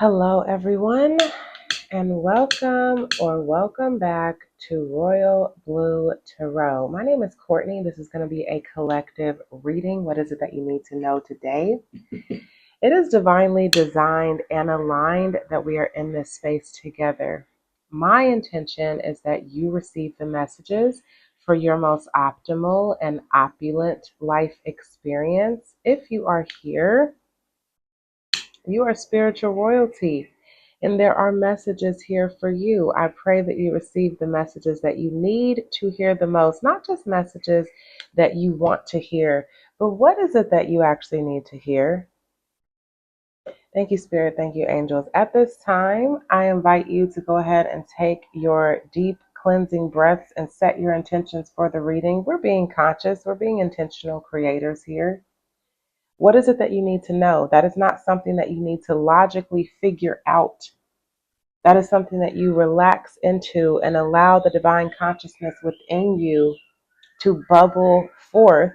Hello, everyone, and welcome back to Royal Blue Tarot. My name is Courtney. This is going to be a collective reading. What is it that you need to know today? It is divinely designed and aligned that we are in this space together. My intention is that you receive the messages for your most optimal and opulent life experience. If you are here, you are spiritual royalty, and there are messages here for you. I pray that you receive the messages that you need to hear the most, not just messages that you want to hear, but what is it that you actually need to hear? Thank you, Spirit. Thank you, angels. At this time, I invite you to go ahead and take your deep cleansing breaths and set your intentions for the reading. We're being conscious, we're being intentional creators here. What is it that you need to know? That is not something that you need to logically figure out. That is something that you relax into and allow the divine consciousness within you to bubble forth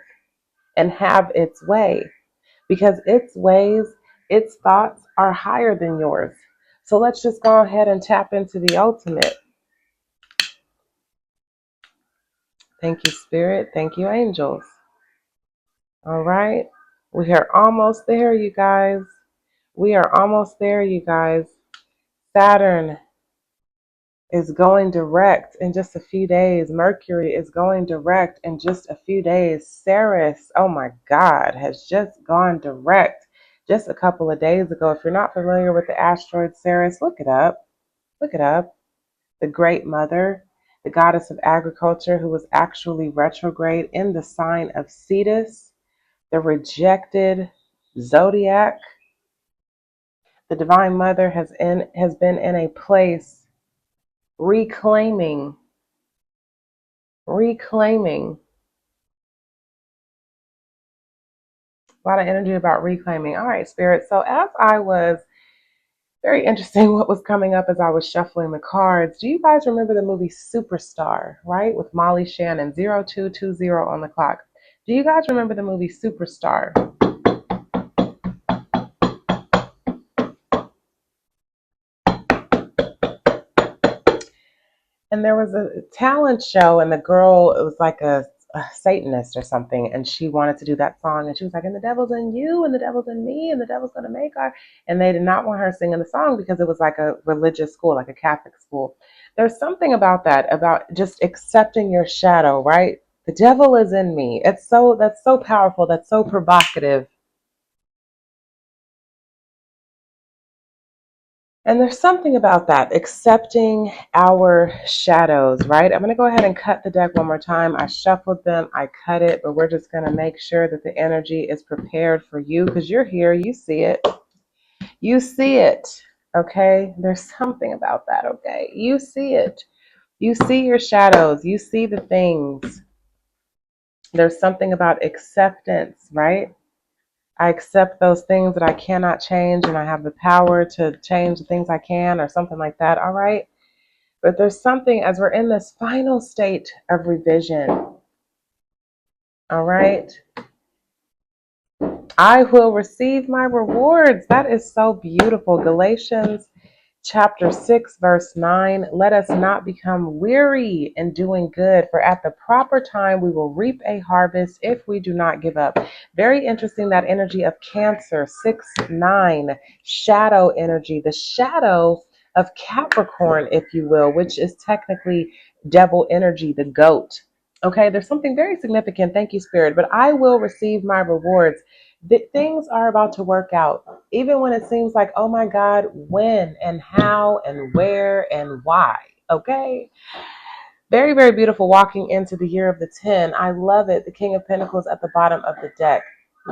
and have its way. Because its ways, its thoughts are higher than yours. So let's just go ahead and tap into the ultimate. Thank you, Spirit. Thank you, angels. All right. We are almost there, you guys. We are almost there, you guys. Saturn is going direct in just a few days. Mercury is going direct in just a few days. Ceres, oh my God, has just gone direct just a couple of days ago. If you're not familiar with the asteroid Ceres, look it up. Look it up. The Great Mother, the goddess of agriculture, who was actually retrograde in the sign of Cetus, the rejected zodiac. The Divine Mother has been in a place reclaiming a lot of energy about reclaiming. All right, Spirit. So as I was, very interesting what was coming up as I was shuffling the cards. Do you guys remember the movie Superstar, right? With Molly Shannon, 0220 on the clock. Do you guys remember the movie Superstar? And there was a talent show, and the girl, it was like a Satanist or something, and she wanted to do that song, and she was like, and the devil's in you, and the devil's in me, and the devil's going to make her. And they did not want her singing the song because it was like a religious school, like a Catholic school. There's something about that, about just accepting your shadow, right? The devil is in me. That's so powerful. That's so provocative. And there's something about that, accepting our shadows, right? I'm going to go ahead and cut the deck one more time. I shuffled them, I cut it, but we're just going to make sure that the energy is prepared for you because you're here, you see it. You see it, okay? There's something about that, okay? You see it. You see your shadows, you see the things. There's something about acceptance, right? I accept those things that I cannot change, and I have the power to change the things I can, or something like that. All right. But there's something as we're in this final state of revision. All right. I will receive my rewards. That is so beautiful. Galatians chapter 6, verse 9. Let us not become weary in doing good, for at the proper time we will reap a harvest if we do not give up. Very interesting, that energy of Cancer, 6, 9, shadow energy, the shadow of Capricorn, if you will, which is technically devil energy, the goat. Okay, there's something very significant. Thank you, Spirit. But I will receive my rewards. Things are about to work out, even when it seems like, oh my God, when and how and where and why. Okay. Very, very beautiful walking into the year of the 10. I love it. The King of Pentacles at the bottom of the deck.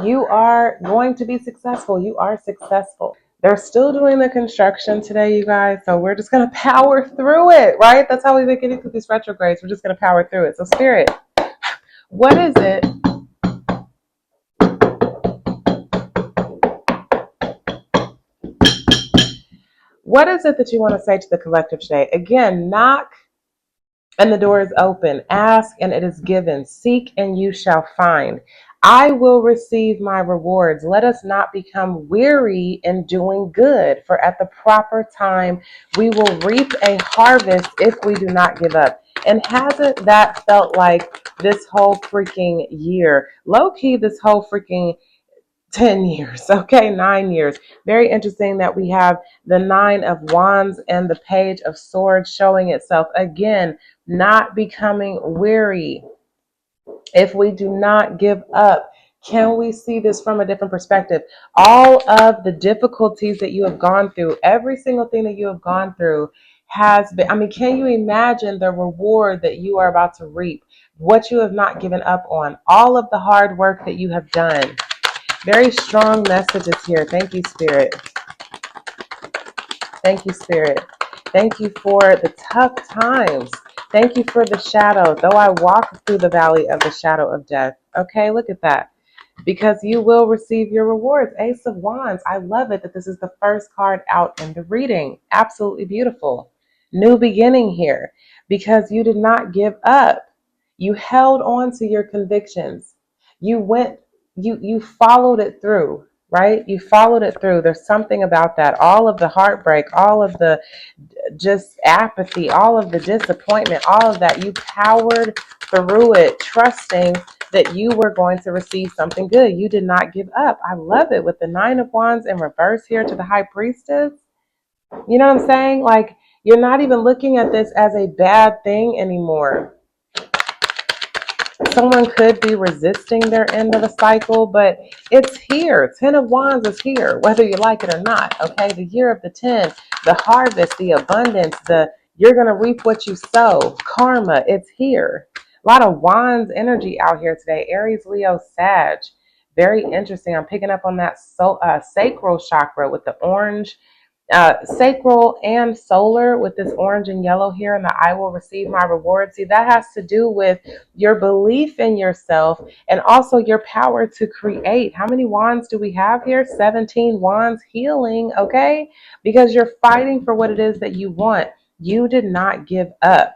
You are going to be successful. You are successful. They're still doing the construction today, you guys. So we're just going to power through it, right? That's how we make it through these retrogrades. We're just going to power through it. So, Spirit, what is it? What is it that you want to say to the collective today? Again, knock and the door is open. Ask and it is given. Seek and you shall find. I will receive my rewards. Let us not become weary in doing good, for at the proper time we will reap a harvest if we do not give up. And hasn't that felt like this whole freaking year? Low key, this whole freaking 10 years, okay, 9 years. Very interesting that we have the Nine of Wands and the Page of Swords showing itself again, not becoming weary if we do not give up. Can we see this from a different perspective? All of the difficulties that you have gone through, every single thing that you have gone through has been, I mean, can you imagine the reward that you are about to reap? What you have not given up on, all of the hard work that you have done. Very strong messages here. Thank you, Spirit. Thank you, Spirit. Thank you for the tough times. Thank you for the shadow. Though I walk through the valley of the shadow of death. Okay, look at that. Because you will receive your rewards. Ace of Wands. I love it that this is the first card out in the reading. Absolutely beautiful. New beginning here. Because you did not give up. You held on to your convictions. You followed it through, right? You followed it through. There's something about that. All of the heartbreak, all of the just apathy, all of the disappointment, all of that. You powered through it, trusting that you were going to receive something good. You did not give up. I love it with the Nine of Wands in reverse here to the High Priestess. You know what I'm saying? Like, you're not even looking at this as a bad thing anymore. Someone could be resisting their end of a cycle, but it's here. 10 of Wands is here, whether you like it or not. Okay, the year of the 10, the harvest, the abundance, the you're going to reap what you sow, karma, it's here. A lot of Wands energy out here today. Aries, Leo, Sag. Very interesting. I'm picking up on that sacral chakra with the orange, sacral and solar with this orange and yellow here, and the I will receive my reward. See, that has to do with your belief in yourself and also your power to create. How many wands do we have here? 17 wands, healing, okay? Because you're fighting for what it is that you want. You did not give up.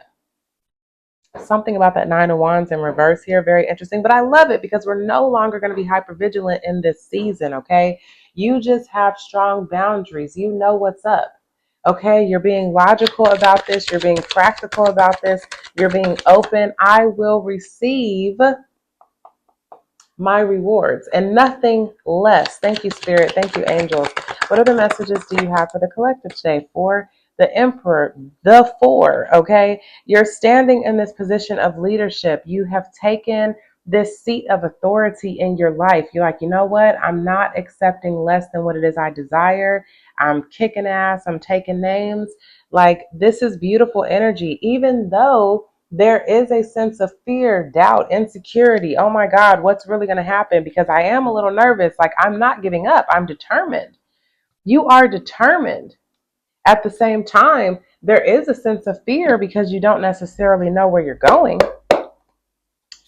Something about that Nine of Wands in reverse here, very interesting. But I love it because we're no longer going to be hyper vigilant in this season, okay? You just have strong boundaries. You know what's up, okay? You're being logical about this. You're being practical about this. You're being open. I will receive my rewards and nothing less. Thank you, Spirit. Thank you, angels. What other messages do you have for the collective today? For the Emperor, the Four, okay? You're standing in this position of leadership. You have taken this seat of authority in your life. You're like, you know what? I'm not accepting less than what it is I desire. I'm kicking ass. I'm taking names. Like, this is beautiful energy, even though there is a sense of fear, doubt, insecurity. Oh my God, what's really going to happen? Because I am a little nervous. Like, I'm not giving up. I'm determined. You are determined. At the same time, there is a sense of fear because you don't necessarily know where you're going.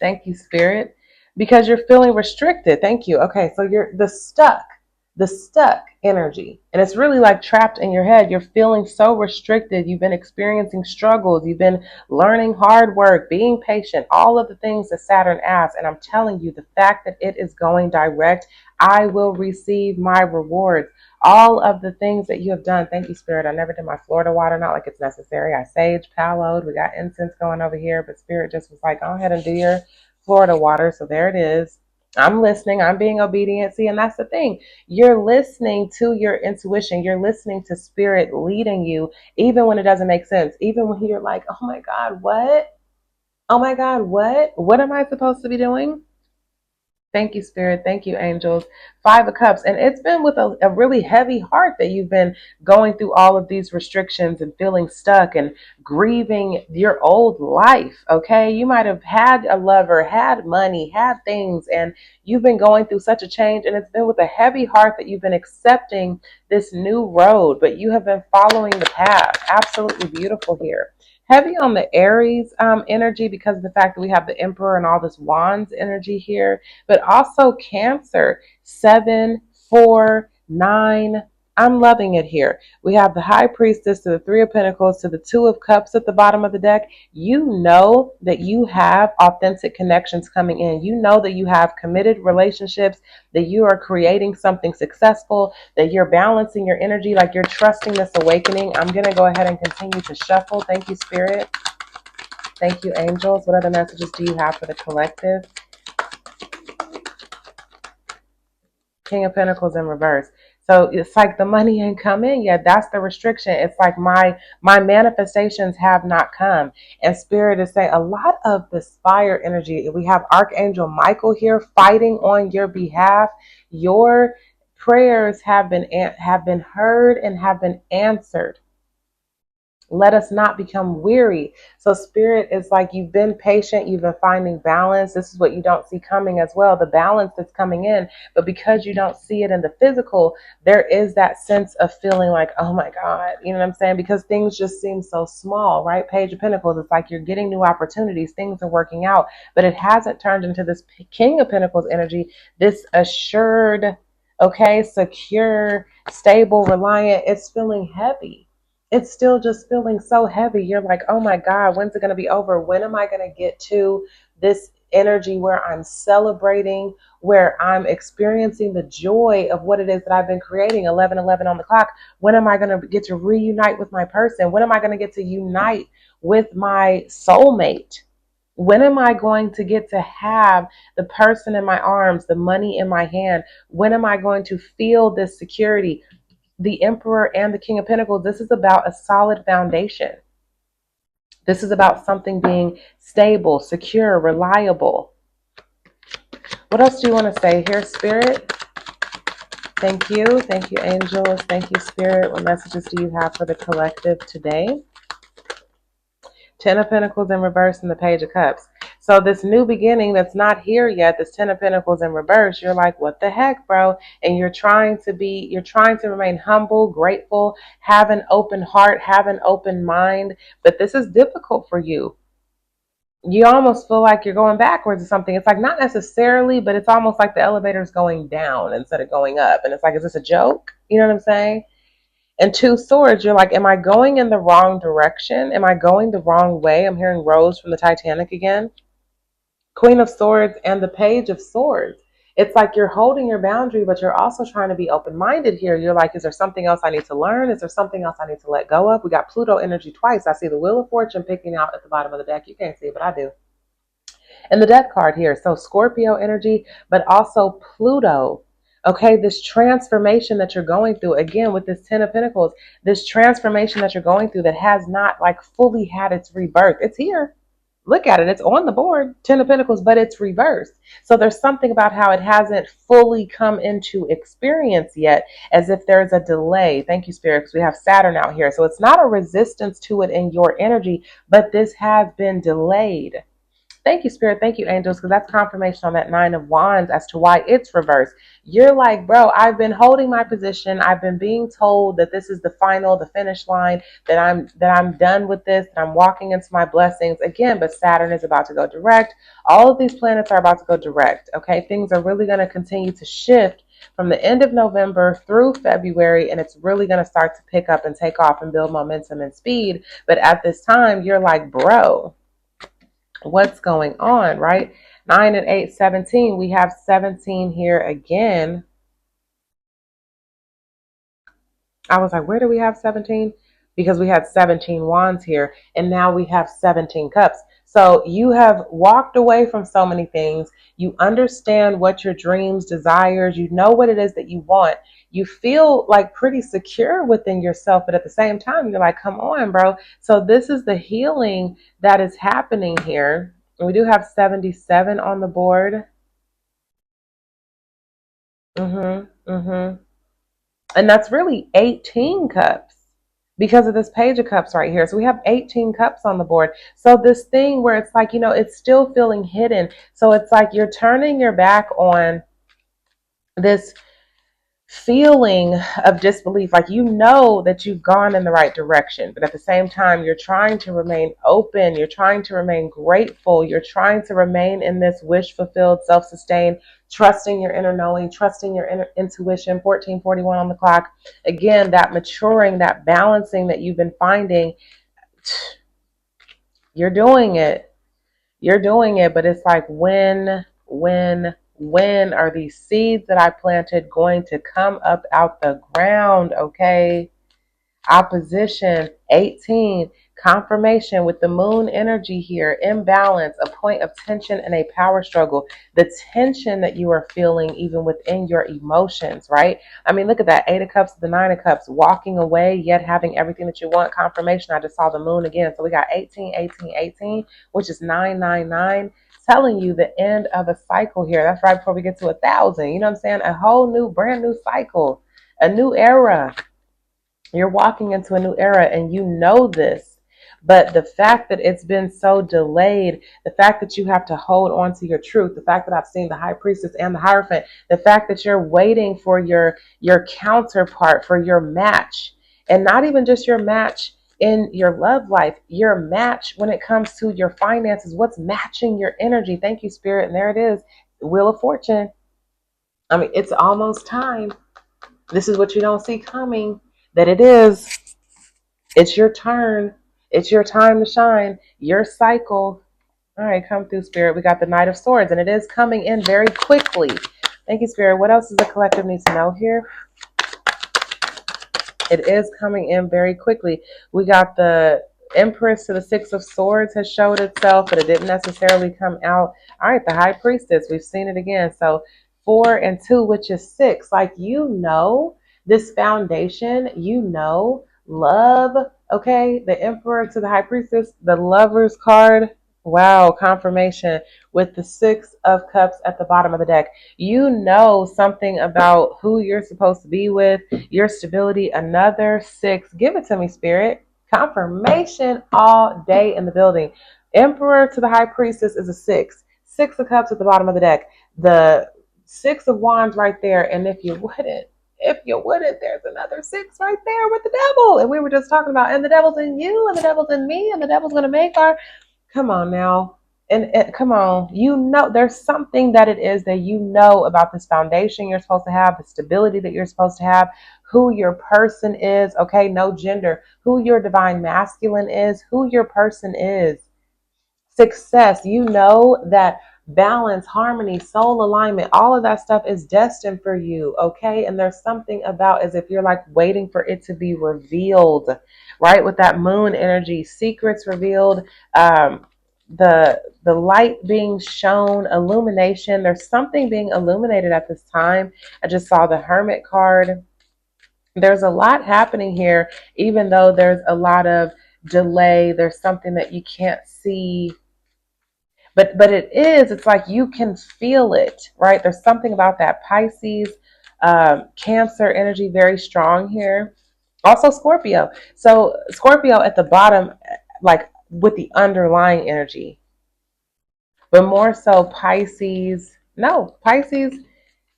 Thank you, Spirit. Because you're feeling restricted. Thank you. Okay, so you're the stuck energy. And it's really like trapped in your head. You're feeling so restricted. You've been experiencing struggles. You've been learning hard work, being patient, all of the things that Saturn asks. And I'm telling you, the fact that it is going direct, I will receive my rewards. All of the things that you have done. Thank you, Spirit. I never did my Florida water, not like it's necessary. I sage, paloed. We got incense going over here, but Spirit just was like, go ahead and do your Florida water. So there it is. I'm listening. I'm being obedient. See, and that's the thing. You're listening to your intuition. You're listening to Spirit leading you, even when it doesn't make sense. Even when you're like, oh my God, what? Oh my God, what? What am I supposed to be doing? Thank you, Spirit. Thank you, angels. Five of Cups. And it's been with a really heavy heart that you've been going through all of these restrictions and feeling stuck and grieving your old life. Okay. You might have had a lover, had money, had things, and you've been going through such a change. And it's been with a heavy heart that you've been accepting this new road, but you have been following the path. Absolutely beautiful here. Heavy on the Aries energy because of the fact that we have the Emperor and all this Wands energy here, but also Cancer, 7, 4, 9. I'm loving it here. We have the High Priestess to the Three of Pentacles to the Two of Cups at the bottom of the deck. You know that you have authentic connections coming in. You know that you have committed relationships, that you are creating something successful, that you're balancing your energy, like you're trusting this awakening. I'm going to go ahead and continue to shuffle. Thank you, Spirit. Thank you, angels. What other messages do you have for the collective? King of Pentacles in reverse. So it's like the money ain't come in yet. That's the restriction. It's like my manifestations have not come. And Spirit is saying a lot of this fire energy. We have Archangel Michael here fighting on your behalf. Your prayers have been heard and have been answered. Let us not become weary. So Spirit is like, you've been patient, you've been finding balance. This is what you don't see coming as well, the balance that's coming in. But because you don't see it in the physical, there is that sense of feeling like, oh my God, you know what I'm saying? Because things just seem so small, right? Page of Pentacles, it's like you're getting new opportunities, things are working out, but it hasn't turned into this King of Pentacles energy, this assured, okay, secure, stable, reliant. It's feeling heavy. It's still just feeling so heavy. You're like, oh my God, when's it going to be over? When am I going to get to this energy where I'm celebrating, where I'm experiencing the joy of what it is that I've been creating? 11:11 on the clock. When am I going to get to reunite with my person? When am I going to get to unite with my soulmate? When am I going to get to have the person in my arms, the money in my hand? When am I going to feel this security? The Emperor and the King of Pentacles, this is about a solid foundation. This is about something being stable, secure, reliable. What else do you want to say here, Spirit? Thank you. Thank you, angels. Thank you, Spirit. What messages do you have for the collective today? Ten of Pentacles in reverse and the Page of Cups. So this new beginning that's not here yet, this Ten of Pentacles in reverse, you're like, what the heck, bro? And you're trying to remain humble, grateful, have an open heart, have an open mind. But this is difficult for you. You almost feel like you're going backwards or something. It's like not necessarily, but it's almost like the elevator's going down instead of going up. And it's like, is this a joke? You know what I'm saying? And Two Swords, you're like, am I going in the wrong direction? Am I going the wrong way? I'm hearing Rose from the Titanic again. Queen of Swords and the Page of Swords. It's like you're holding your boundary, but you're also trying to be open-minded here. You're like, is there something else I need to learn? Is there something else I need to let go of? We got Pluto energy twice. I see the Wheel of Fortune picking out at the bottom of the deck. You can't see it, but I do. And the Death card here. So Scorpio energy, but also Pluto. Okay, this transformation that you're going through, again, with this Ten of Pentacles, this transformation that you're going through that has not like fully had its rebirth. It's here. Look at it. It's on the board, Ten of Pentacles, but it's reversed. So there's something about how it hasn't fully come into experience yet, as if there's a delay. Thank you, Spirit, because we have Saturn out here. So it's not a resistance to it in your energy, but this has been delayed. Thank you, Spirit. Thank you, angels, because that's confirmation on that Nine of Wands as to why it's reversed. You're like, bro, I've been holding my position. I've been being told that this is the final, the finish line, that I'm done with this, that I'm walking into my blessings again. But Saturn is about to go direct. All of these planets are about to go direct. Okay, things are really going to continue to shift from the end of November through February, and it's really going to start to pick up and take off and build momentum and speed. But at this time, you're like, bro, what's going on, right? 9 and 8, 17. We have 17 here again. I was like, where do we have 17? Because we had 17 wands here, and now we have 17 cups. So you have walked away from so many things. You understand what your dreams, desires, you know what it is that you want. You feel like pretty secure within yourself, but at the same time, you're like, come on, bro. So this is the healing that is happening here. We do have 77 on the board. And that's really 18 cups because of this Page of Cups right here. So we have 18 cups on the board. So this thing where it's like, it's still feeling hidden. So it's like you're turning your back on this feeling of disbelief, like you know that you've gone in the right direction, but at the same time you're trying to remain open, you're trying to remain grateful, you're trying to remain in this wish fulfilled, self-sustained, trusting your inner knowing, trusting your inner intuition. 1441 on the clock. Again, that maturing, that balancing that you've been finding, you're doing it. You're doing it, but it's like when are these seeds that I planted going to come up out the ground? Okay. Opposition, 18, confirmation with the moon energy here, imbalance, a point of tension and a power struggle. The tension that you are feeling even within your emotions, right? I mean, look at that, 8 of Cups, the 9 of Cups, walking away, yet having everything that you want. Confirmation, I just saw the moon again. So we got 18, 18, 18, which is 999. Telling you the end of a cycle here. That's right before we get to 1,000. You know what I'm saying? A whole new, brand new cycle, a new era. You're walking into a new era and you know this. But the fact that it's been so delayed, the fact that you have to hold on to your truth, the fact that I've seen the High Priestess and the Hierophant, the fact that you're waiting for your counterpart, for your match, and not even just your match in your love life, your match when it comes to your finances, what's matching your energy. Thank you, Spirit. And there it is, Wheel of Fortune. I mean, it's almost time. This is what you don't see coming, that it is. It's your turn. It's your time to shine. Your cycle. All right, come through, Spirit. We got the Knight of Swords, and it is coming in very quickly. Thank you, Spirit. What else does the collective need to know here? It is coming in very quickly. We got the Empress to the 6 of Swords has showed itself, but it didn't necessarily come out. All right, the High Priestess. We've seen it again. So 4 and 2, which is 6. Like, you know, this foundation, you know, love. Okay, the Emperor to the High Priestess, the Lover's card. Wow, confirmation with the 6 of Cups at the bottom of the deck. You know something about who you're supposed to be with, your stability. Another 6. Give it to me, Spirit. Confirmation all day in the building. Emperor to the High Priestess is a 6. 6 of Cups at the bottom of the deck. The 6 of Wands right there. And if you wouldn't, there's another 6 right there with the devil. And we were just talking about, and the devil's in you, and the devil's in me, and the devil's going to make our. Come on now. And come on, you know, there's something that it is that you know about this foundation you're supposed to have, the stability that you're supposed to have, who your person is. Okay, no gender, who your divine masculine is, who your person is. Success, you know that balance, harmony, soul alignment, all of that stuff is destined for you. Okay, and there's something about as if you're like waiting for it to be revealed, right? With that moon energy, secrets revealed, the light being shown, illumination. There's something being illuminated at this time. I just saw the Hermit card. There's a lot happening here, even though there's a lot of delay. There's something that you can't see, but it's like you can feel it, right? There's something about that Pisces, Cancer energy very strong here. Also Scorpio. So Scorpio at the bottom, like with the underlying energy, but more so Pisces. No, Pisces,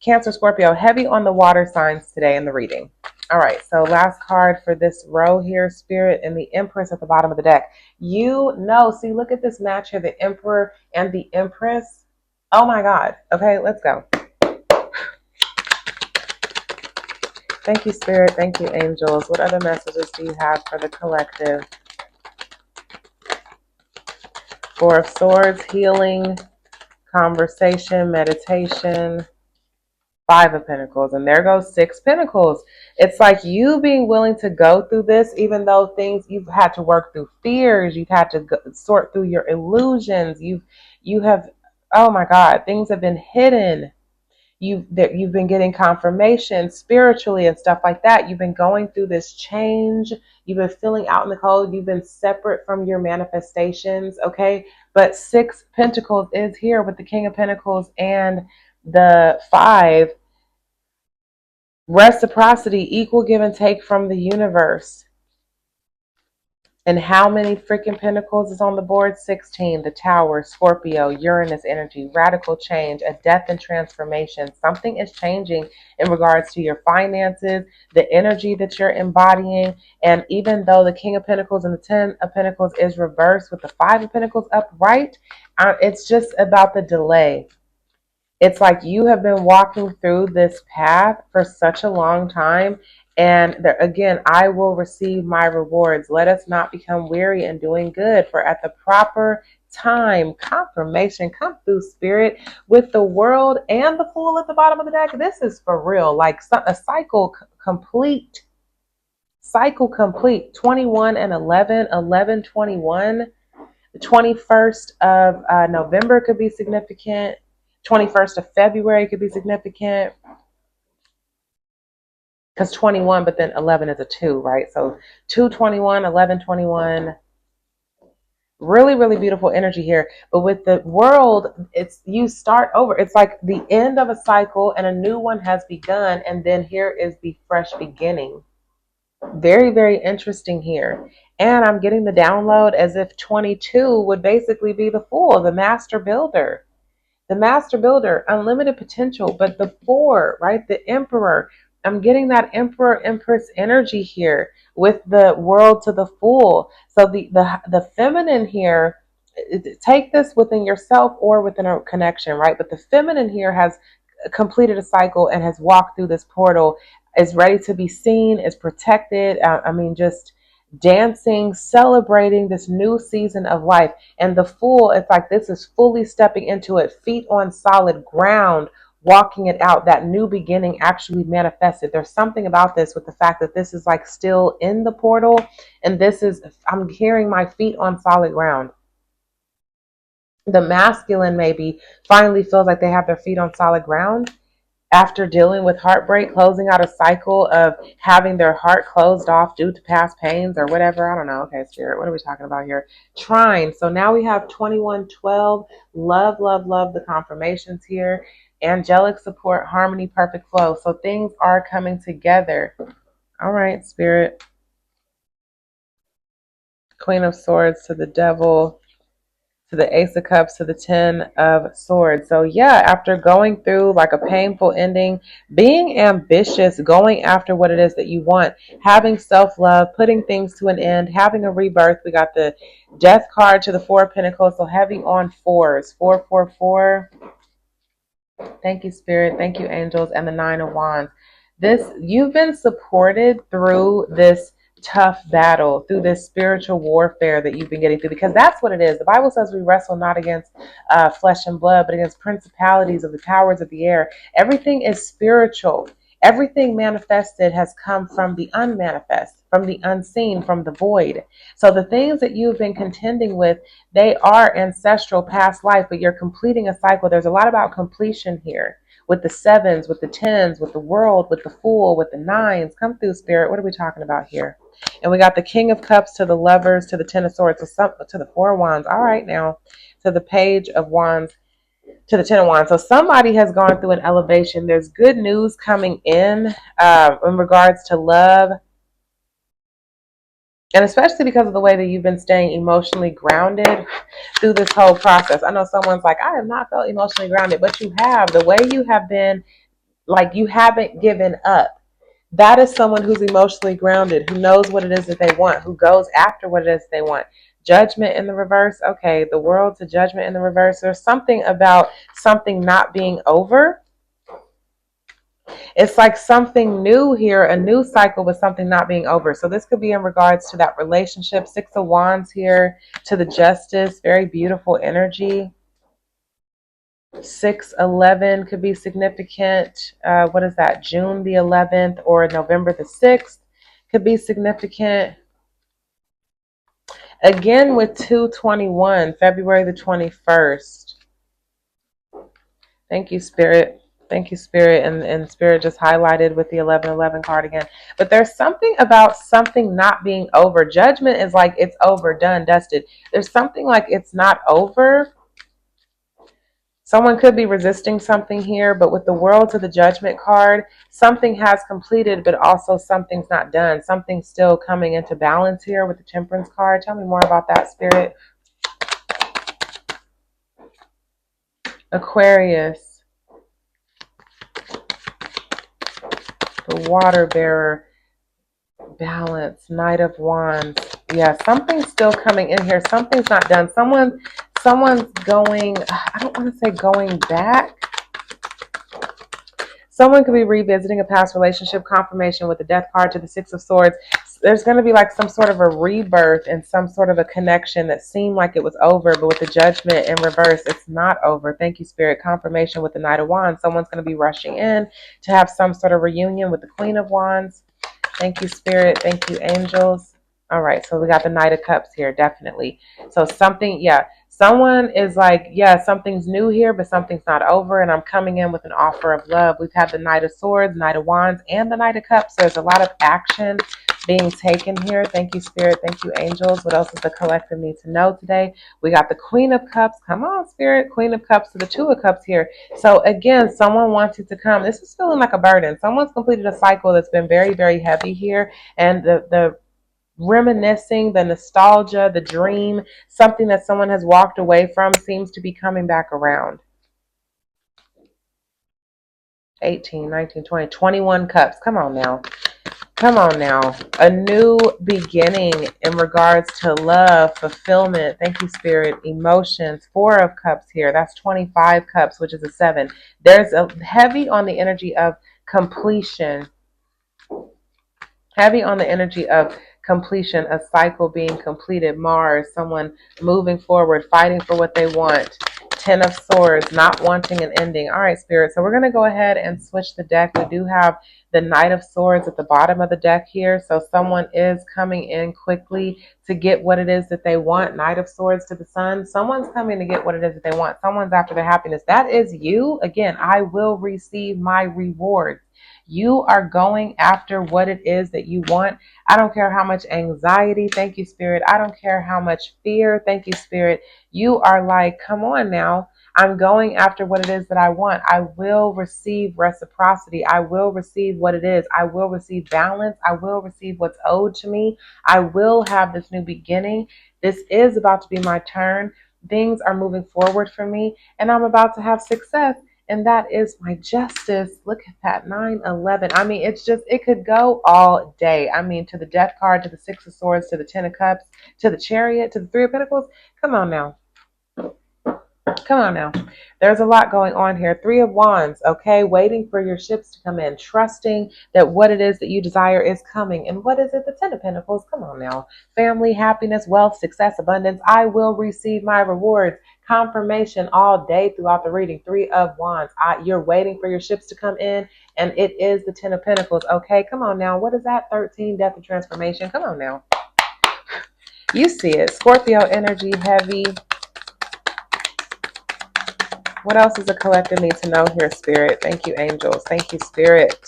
Cancer, Scorpio, heavy on the water signs today in the reading. All right, so last card for this row here, Spirit, and the Empress at the bottom of the deck. You know, see, look at this match here, the Emperor and the Empress. Oh my God. Okay, let's go. Thank you, Spirit. Thank you, angels. What other messages do you have for the collective? 4 of Swords, healing, conversation, meditation. 5 of Pentacles, and there goes 6 Pentacles. It's like you being willing to go through this, even though things you've had to work through fears, you've had to sort through your illusions, you have, oh my God, things have been hidden. You've been getting confirmation spiritually and stuff like that. You've been going through this change. You've been feeling out in the cold. You've been separate from your manifestations. Okay, but 6 Pentacles is here with the King of Pentacles and the 5. Reciprocity, equal give and take from the universe. And how many freaking pentacles is on the board? 16. The Tower, Scorpio, Uranus energy, radical change, a death and transformation. Something is changing in regards to your finances, the energy that you're embodying. And even though the King of Pentacles and the 10 of Pentacles is reversed with the 5 of Pentacles upright, it's just about the delay. It's like you have been walking through this path for such a long time. And there, again, I will receive my rewards. Let us not become weary in doing good, for at the proper time, confirmation come through, spirit, with the world and the Fool at the bottom of the deck. This is for real, like a cycle complete. Cycle complete. 21 and 11, 11, 21. The 21st of November could be significant. 21st of February could be significant, because 21, but then 11 is a 2, right? So 221, 1121, really, really beautiful energy here. But with the world, it's you start over. It's like the end of a cycle and a new one has begun. And then here is the fresh beginning. Very, very interesting here. And I'm getting the download as if 22 would basically be the Fool, the master builder. The master builder, unlimited potential, but the 4, right? The emperor. I'm getting that emperor empress energy here with the world to the Fool. So the feminine here, take this within yourself or within a connection, right? But the feminine here has completed a cycle and has walked through this portal, is ready to be seen, is protected. Just dancing, celebrating this new season of life. And the Fool, it's like this is fully stepping into it, feet on solid ground, walking it out. That new beginning actually manifested. There's something about this with the fact that this is like still in the portal. And this is, I'm hearing my feet on solid ground. The masculine maybe finally feels like they have their feet on solid ground after dealing with heartbreak, closing out a cycle of having their heart closed off due to past pains or whatever. I don't know. Okay, Spirit, what are we talking about here? Trine. So now we have 2112. Love, love, love the confirmations here. Angelic support, harmony, perfect flow. So things are coming together. All right, Spirit. Queen of Swords to the Devil, to the Ace of Cups, to the 10 of Swords. So yeah, after going through like a painful ending, being ambitious, going after what it is that you want, having self-love, putting things to an end, having a rebirth. We got the Death card to the 4 of Pentacles, so heavy on 4s. 444. Thank you, Spirit. Thank you, angels. And the 9 of Wands. You've been supported through this tough battle, through this spiritual warfare that you've been getting through, because that's what it is. The Bible says we wrestle not against flesh and blood, but against principalities of the powers of the air. Everything is spiritual. Everything manifested has come from the unmanifest, from the unseen, from the void. So the things that you've been contending with, they are ancestral past life, but you're completing a cycle. There's a lot about completion here. With the 7s, with the 10s, with the world, with the Fool, with the 9s. Come through, Spirit. What are we talking about here? And we got the King of Cups to the Lovers, to the 10 of Swords, to the 4 of Wands. All right, now to the Page of Wands, to the 10 of Wands. So somebody has gone through an elevation. There's good news coming in regards to love. And especially because of the way that you've been staying emotionally grounded through this whole process. I know someone's like, I have not felt emotionally grounded, but you have. The way you have been, like you haven't given up. That is someone who's emotionally grounded, who knows what it is that they want, who goes after what it is they want. Judgment in the reverse. Okay, the world to Judgment in the reverse. There's something about something not being over. It's like something new here, a new cycle with something not being over. So this could be in regards to that relationship. 6 of Wands here to the Justice. Very beautiful energy. 6/11 could be significant. What is that? June the 11th or November the 6th could be significant. Again with 2/21, February the 21st. Thank you, Spirit. Thank you, Spirit. And Spirit just highlighted with the 11/11 card again. But there's something about something not being over. Judgment is like it's over, done, dusted. There's something like it's not over. Someone could be resisting something here, but with the World to the Judgment card, something has completed, but also something's not done. Something's still coming into balance here with the Temperance card. Tell me more about that, Spirit. Aquarius, the Water Bearer, Balance, Knight of Wands. Yeah, something's still coming in here. Something's not done. Someone's going, I don't want to say going back. Someone could be revisiting a past relationship. Confirmation with the Death card to the Six of Swords. There's going to be like some sort of a rebirth and some sort of a connection that seemed like it was over, but with the Judgment in reverse, it's not over. Thank you, Spirit. Confirmation with the Knight of Wands. Someone's going to be rushing in to have some sort of reunion with the Queen of Wands. Thank you, Spirit. Thank you, angels. All right, so we got the Knight of Cups here, definitely. So something, yeah, someone is like, yeah, something's new here, but something's not over, and I'm coming in with an offer of love. We've had the Knight of Swords, Knight of Wands, and the Knight of Cups. So there's a lot of action being taken here. Thank you, Spirit. Thank you, angels. What else does the collective need to know today? We got the Queen of Cups. Come on, Spirit. Queen of Cups to the Two of Cups here. So again, someone wanted to come. This is feeling like a burden. Someone's completed a cycle that's been very, very heavy here. And the reminiscing, the nostalgia, the dream, something that someone has walked away from seems to be coming back around. 18, 19, 20, 21 cups. Come on now. Come on now. A new beginning in regards to love, fulfillment. Thank you, Spirit. Emotions. 4 of cups here. That's 25 cups, which is a 7. There's a heavy on the energy of completion. Heavy on the energy of completion, a cycle being completed. Mars, someone moving forward, fighting for what they want. 10 of Swords, not wanting an ending. All right, Spirit. So we're going to go ahead and switch the deck. We do have the Knight of Swords at the bottom of the deck here. So someone is coming in quickly to get what it is that they want. Knight of Swords to the Sun. Someone's coming to get what it is that they want. Someone's after their happiness. That is you. Again, I will receive my rewards. You are going after what it is that you want. I don't care how much anxiety. Thank you, Spirit. I don't care how much fear. Thank you, Spirit. You are like, come on now. I'm going after what it is that I want. I will receive reciprocity. I will receive what it is. I will receive balance. I will receive what's owed to me. I will have this new beginning. This is about to be my turn. Things are moving forward for me, and I'm about to have success. And that is my justice. Look at that, 9-11. I mean, it's just, it could go all day. I mean, to the Death card, to the Six of Swords, to the 10 of Cups, to the Chariot, to the 3 of Pentacles. Come on now. Come on now. There's a lot going on here. 3 of Wands, okay? Waiting for your ships to come in. Trusting that what it is that you desire is coming. And what is it? The 10 of Pentacles. Come on now. Family, happiness, wealth, success, abundance. I will receive my rewards. Confirmation all day throughout the reading. 3 of Wands. You're waiting for your ships to come in. And it is the 10 of Pentacles. Okay, come on now. What is that? 13, death and transformation. Come on now. You see it. Scorpio energy, heavy. What else does the collective need to know here, Spirit? Thank you, angels. Thank you, Spirit.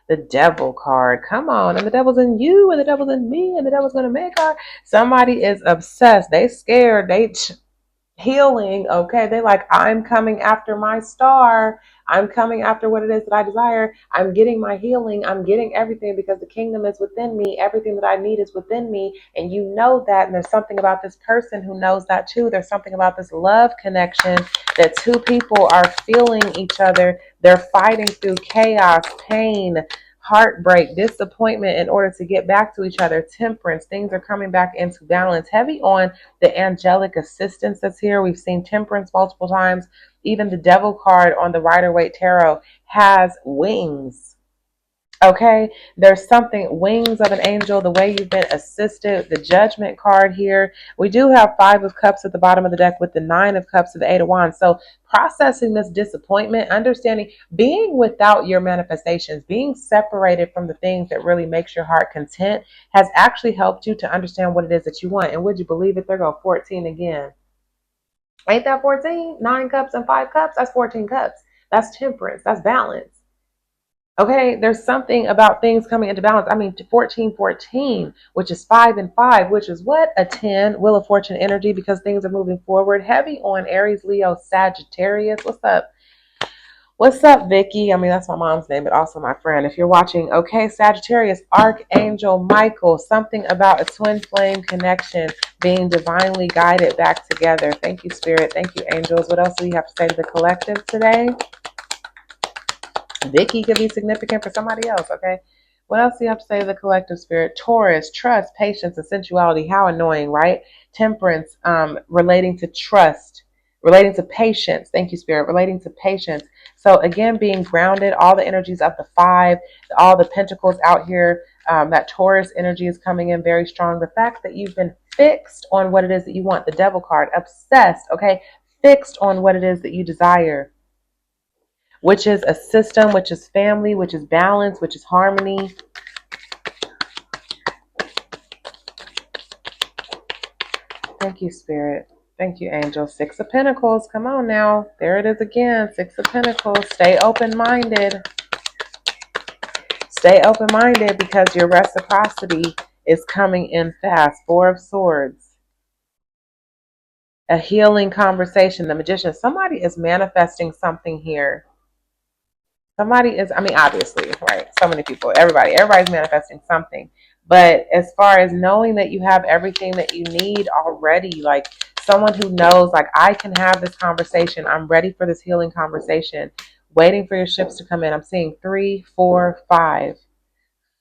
The Devil card. Come on. And the devil's in you, and the devil's in me, and the devil's going to make her. Somebody is obsessed. They scared. They healing. Okay. They like, I'm coming after my star. I'm coming after what it is that I desire. I'm getting my healing. I'm getting everything because the kingdom is within me. Everything that I need is within me. And you know that. And there's something about this person who knows that too. There's something about this love connection that two people are feeling each other. They're fighting through chaos, pain, heartbreak, disappointment in order to get back to each other. Temperance. Things are coming back into balance. Heavy on the angelic assistance that's here. We've seen temperance multiple times. Even the Devil card on the Rider-Waite Tarot has wings. Okay, there's something, wings of an angel, the way you've been assisted. The Judgment card here. We do have 5 of Cups at the bottom of the deck with the 9 of Cups and the 8 of Wands. So processing this disappointment, understanding, being without your manifestations, being separated from the things that really makes your heart content has actually helped you to understand what it is that you want. And would you believe it? They're going 14 again. Ain't that 14? 9 cups and 5 cups? That's 14 cups. That's temperance. That's balance. Okay, there's something about things coming into balance. I mean, 1414, which is 5 and 5, which is what? A 10, Wheel of Fortune energy, because things are moving forward. Heavy on Aries, Leo, Sagittarius. What's up? What's up, Vicky? I mean, that's my mom's name, but also my friend. If you're watching, okay, Sagittarius, Archangel Michael, something about a twin flame connection, being divinely guided back together. Thank you, Spirit. Thank you, angels. What else do you have to say to the collective today? Vicky could be significant for somebody else, okay? What else do you have to say to the collective, Spirit? Taurus, trust, patience, and sensuality. How annoying, right? Temperance, relating to trust, relating to patience. Thank you, Spirit. Relating to patience. So again, being grounded, all the energies of the 5, all the pentacles out here, that Taurus energy is coming in very strong. The fact that you've been fixed on what it is that you want, the devil card, obsessed, okay? Fixed on what it is that you desire, which is a system, which is family, which is balance, which is harmony. Thank you, Spirit. Thank you, Angel. 6 of Pentacles. Come on now. There it is again. 6 of Pentacles. Stay open-minded. Stay open-minded because your reciprocity is coming in fast. 4 of Swords. A healing conversation. The Magician. Somebody is manifesting something here. Somebody is, I mean, obviously, right? So many people, everybody's manifesting something. But as far as knowing that you have everything that you need already, like someone who knows, like, I can have this conversation. I'm ready for this healing conversation, waiting for your ships to come in. I'm seeing 3, 4, 5,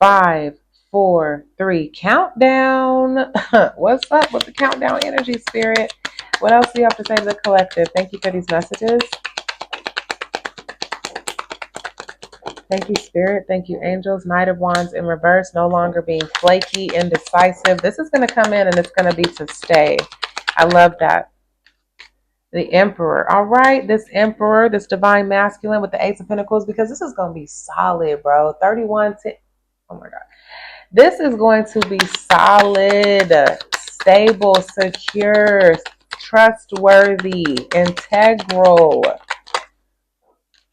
5, 4, 3. Countdown. What's up with the countdown energy, Spirit? What else do you have to say to the collective? Thank you for these messages. Thank you, Spirit. Thank you, angels. Knight of Wands in reverse, no longer being flaky, indecisive. This is going to come in and it's going to be to stay. I love that. The Emperor. All right, this Emperor, this divine masculine with the Ace of Pentacles, because this is going to be solid, bro. 31, 10. Oh my God. This is going to be solid, stable, secure, trustworthy, integral.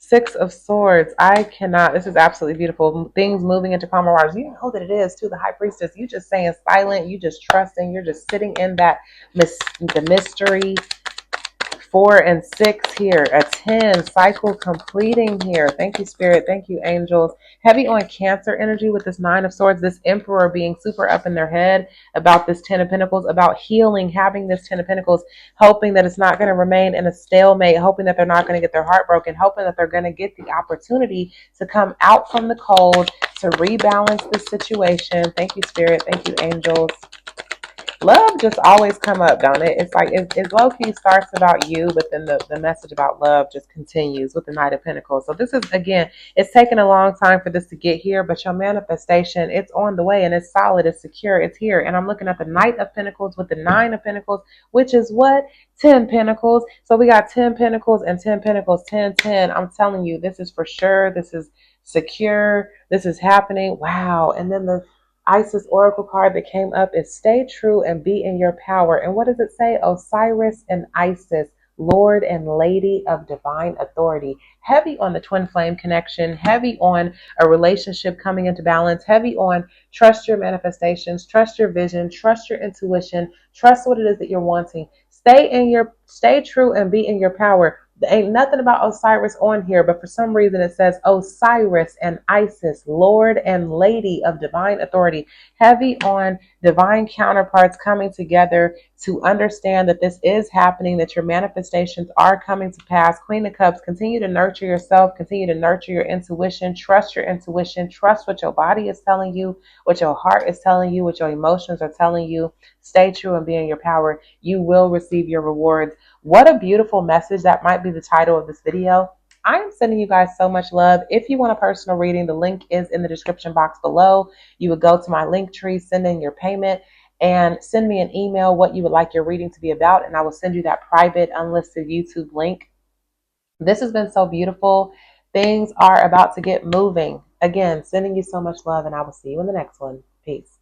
6 of Swords. I cannot. This is absolutely beautiful. Things moving into calmer waters. You know that it is too. The High Priestess. You just saying silent. You just trusting. You're just sitting in that the mystery. 4 and 6 here. A 10. Cycle completing here. Thank you, Spirit. Thank you, angels. Heavy on Cancer energy with this 9 of Swords. This Emperor being super up in their head about this 10 of Pentacles, about healing, having this 10 of Pentacles, hoping that it's not going to remain in a stalemate, hoping that they're not going to get their heart broken, hoping that they're going to get the opportunity to come out from the cold, to rebalance the situation. Thank you, Spirit. Thank you, angels. Love just always come up, don't it? It's like it low-key starts about you, but then the message about love just continues with the Knight of Pentacles. So this is, again, it's taken a long time for this to get here, but your manifestation, it's on the way and it's solid, it's secure, it's here. And I'm looking at the Knight of Pentacles with the 9 of Pentacles, which is what? 10 Pentacles. So we got 10 Pentacles and 10 Pentacles, 10, 10. I'm telling you, this is for sure. This is secure. This is happening. Wow. And then the Isis oracle card that came up is stay true and be in your power. And what does it say? Osiris and Isis, Lord and Lady of divine authority. Heavy on the twin flame connection, heavy on a relationship coming into balance, heavy on trust your manifestations, trust your vision, trust your intuition, trust what it is that you're wanting. Stay true and be in your power. There ain't nothing about Osiris on here, but for some reason it says Osiris and Isis, Lord and Lady of divine authority. Heavy on divine counterparts coming together to understand that this is happening, that your manifestations are coming to pass. Queen of Cups, continue to nurture yourself, continue to nurture your intuition, trust your intuition, trust what your body is telling you, what your heart is telling you, what your emotions are telling you. Stay true and be in your power. You will receive your rewards. What a beautiful message. That might be the title of this video. I am sending you guys so much love. If you want a personal reading, the link is in the description box below. You would go to my link tree, send in your payment, and send me an email what you would like your reading to be about, and I will send you that private unlisted YouTube link. This has been so beautiful. Things are about to get moving. Again, sending you so much love, and I will see you in the next one. Peace.